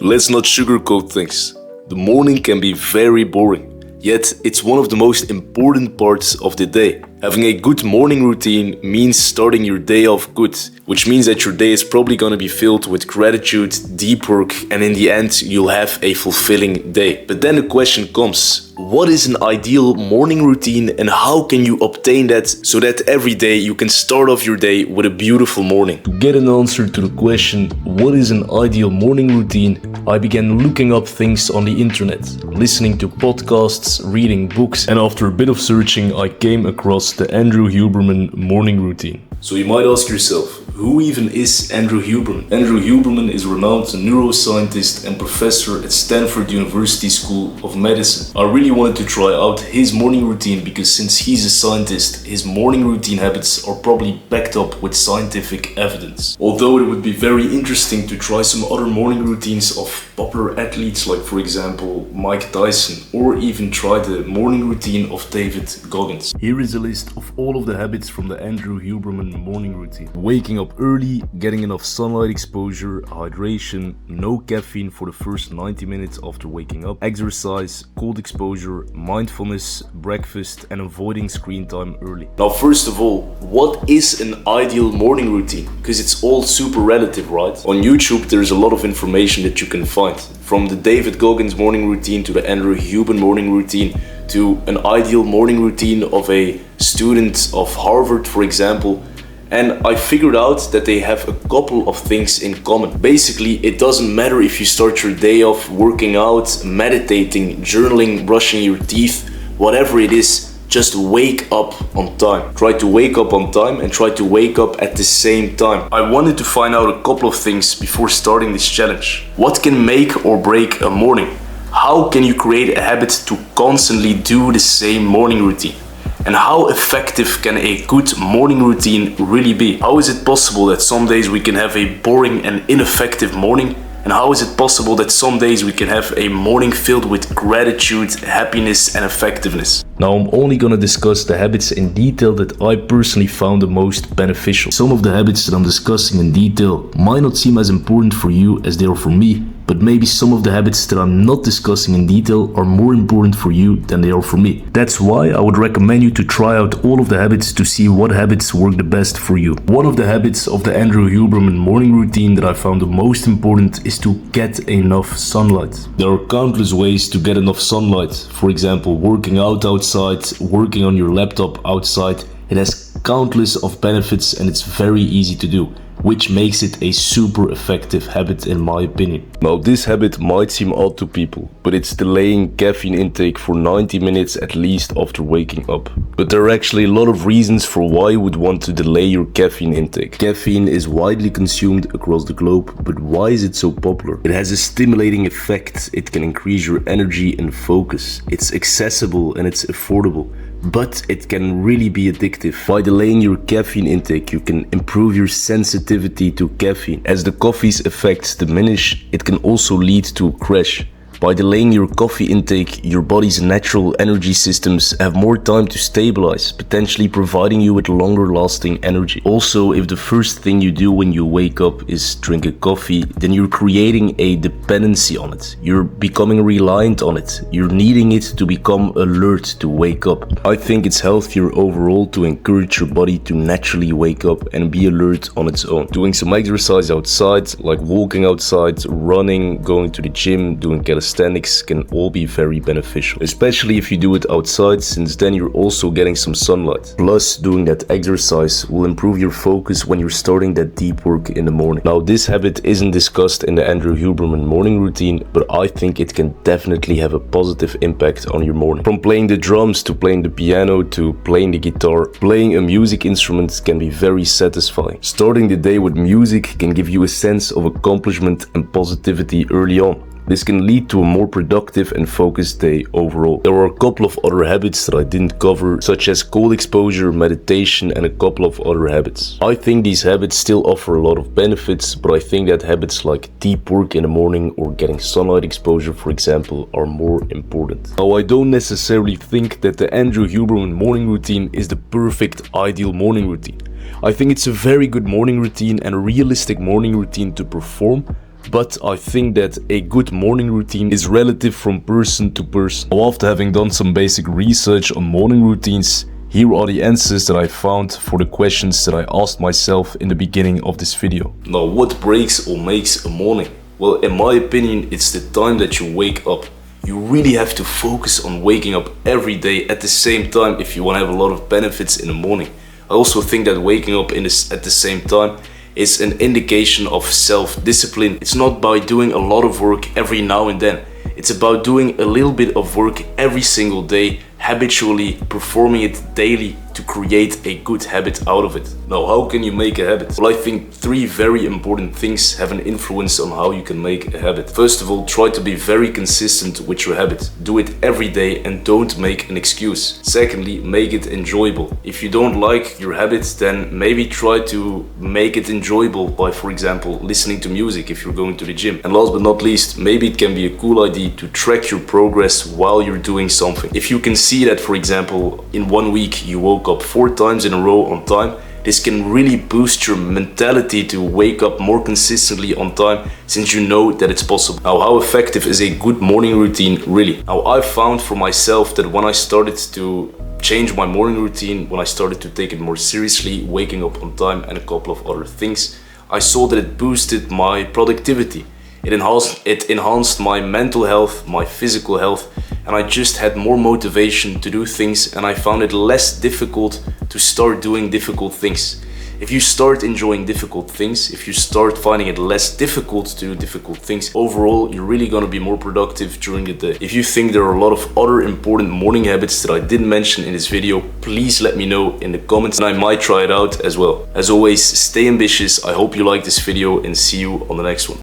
Let's not sugarcoat things. The morning can be very boring, yet it's one of the most important parts of the day. Having a good morning routine means starting your day off good, which means that your day is probably going to be filled with gratitude, deep work, and in the end, you'll have a fulfilling day. But then the question comes, what is an ideal morning routine and how can you obtain that so that every day you can start off your day with a beautiful morning? To get an answer to the question, what is an ideal morning routine, I began looking up things on the internet, listening to podcasts, reading books, and after a bit of searching, I came across the Andrew Huberman morning routine. So you might ask yourself, who even is Andrew Huberman? Andrew Huberman is a renowned neuroscientist and professor at Stanford University School of Medicine. I really wanted to try out his morning routine because since he's a scientist, his morning routine habits are probably backed up with scientific evidence. Although it would be very interesting to try some other morning routines of popular athletes like for example Mike Tyson, or even try the morning routine of David Goggins. Here is a list of all of the habits from the Andrew Huberman morning routine. Waking up early, getting enough sunlight exposure, hydration, no caffeine for the first 90 minutes after waking up, exercise, cold exposure, mindfulness, breakfast, and avoiding screen time early. Now first of all, what is an ideal morning routine? Because it's all super relative, right? On YouTube there's a lot of information that you can find. From the David Goggins morning routine to the Andrew Huberman morning routine to an ideal morning routine of a student of Harvard, for example. And I figured out that they have a couple of things in common. Basically, it doesn't matter if you start your day off working out, meditating, journaling, brushing your teeth, whatever it is, just wake up on time. Try to wake up on time and try to wake up at the same time. I wanted to find out a couple of things before starting this challenge. What can make or break a morning? How can you create a habit to constantly do the same morning routine? And how effective can a good morning routine really be? How is it possible that some days we can have a boring and ineffective morning? And how is it possible that some days we can have a morning filled with gratitude, happiness, and effectiveness? Now I'm only gonna discuss the habits in detail that I personally found the most beneficial. Some of the habits that I'm discussing in detail might not seem as important for you as they are for me, but maybe some of the habits that I'm not discussing in detail are more important for you than they are for me. That's why I would recommend you to try out all of the habits to see what habits work the best for you. One of the habits of the Andrew Huberman morning routine that I found the most important is to get enough sunlight. There are countless ways to get enough sunlight. For example, working out outside, working on your laptop outside. It has countless of benefits and it's very easy to do, which makes it a super effective habit in my opinion. Now this habit might seem odd to people, but it's delaying caffeine intake for 90 minutes at least after waking up. But there are actually a lot of reasons for why you would want to delay your caffeine intake. Caffeine is widely consumed across the globe, but why is it so popular? It has a stimulating effect, it can increase your energy and focus, it's accessible and it's affordable. But it can really be addictive. By delaying your caffeine intake, you can improve your sensitivity to caffeine. As the coffee's effects diminish, it can also lead to a crash. By delaying your coffee intake, your body's natural energy systems have more time to stabilize, potentially providing you with longer lasting energy. Also, if the first thing you do when you wake up is drink a coffee, then you're creating a dependency on it. You're becoming reliant on it. You're needing it to become alert to wake up. I think it's healthier overall to encourage your body to naturally wake up and be alert on its own. Doing some exercise outside, like walking outside, running, going to the gym, doing calisthenics can all be very beneficial, especially if you do it outside, since then you're also getting some sunlight. Plus, doing that exercise will improve your focus when you're starting that deep work in the morning. Now, this habit isn't discussed in the Andrew Huberman morning routine, but I think it can definitely have a positive impact on your morning. From playing the drums to playing the piano to playing the guitar, playing a music instrument can be very satisfying. Starting the day with music can give you a sense of accomplishment and positivity early on. This can lead to a more productive and focused day overall. There are a couple of other habits that I didn't cover, such as cold exposure, meditation, and a couple of other habits. I think these habits still offer a lot of benefits, but I think that habits like deep work in the morning or getting sunlight exposure, for example, are more important. Now, I don't necessarily think that the Andrew Huberman morning routine is the perfect ideal morning routine. I think it's a very good morning routine and a realistic morning routine to perform, But I think that a good morning routine is relative from person to person. Now, after having done some basic research on morning routines, here are the answers that I found for the questions that I asked myself in the beginning of this video. Now, what breaks or makes a morning? Well, in my opinion, it's the time that you wake up. You really have to focus on waking up every day at the same time if you want to have a lot of benefits in the morning. I also think that waking up at the same time is an indication of self-discipline. It's not by doing a lot of work every now and then. It's about doing a little bit of work every single day, habitually performing it daily to create a good habit out of it. Now, how can you make a habit? Well, I think 3 very important things have an influence on how you can make a habit. First of all, try to be very consistent with your habit. Do it every day and don't make an excuse. Secondly, make it enjoyable. If you don't like your habits, then maybe try to make it enjoyable by, for example, listening to music if you're going to the gym. And last but not least, maybe it can be a cool idea to track your progress while you're doing something. If you can see that, for example, in 1 week you woke up 4 times in a row on time, this can really boost your mentality to wake up more consistently on time, since you know that it's possible. Now, how effective is a good morning routine really? Now, I found for myself that when I started to change my morning routine, when I started to take it more seriously, waking up on time and a couple of other things, I saw that it boosted my productivity. It enhanced my mental health, my physical health, and I just had more motivation to do things, and I found it less difficult to start doing difficult things. If you start enjoying difficult things, if you start finding it less difficult to do difficult things, overall you're really gonna be more productive during the day. If you think there are a lot of other important morning habits that I didn't mention in this video, please let me know in the comments and I might try it out as well. As always, stay ambitious. I hope you liked this video and see you on the next one.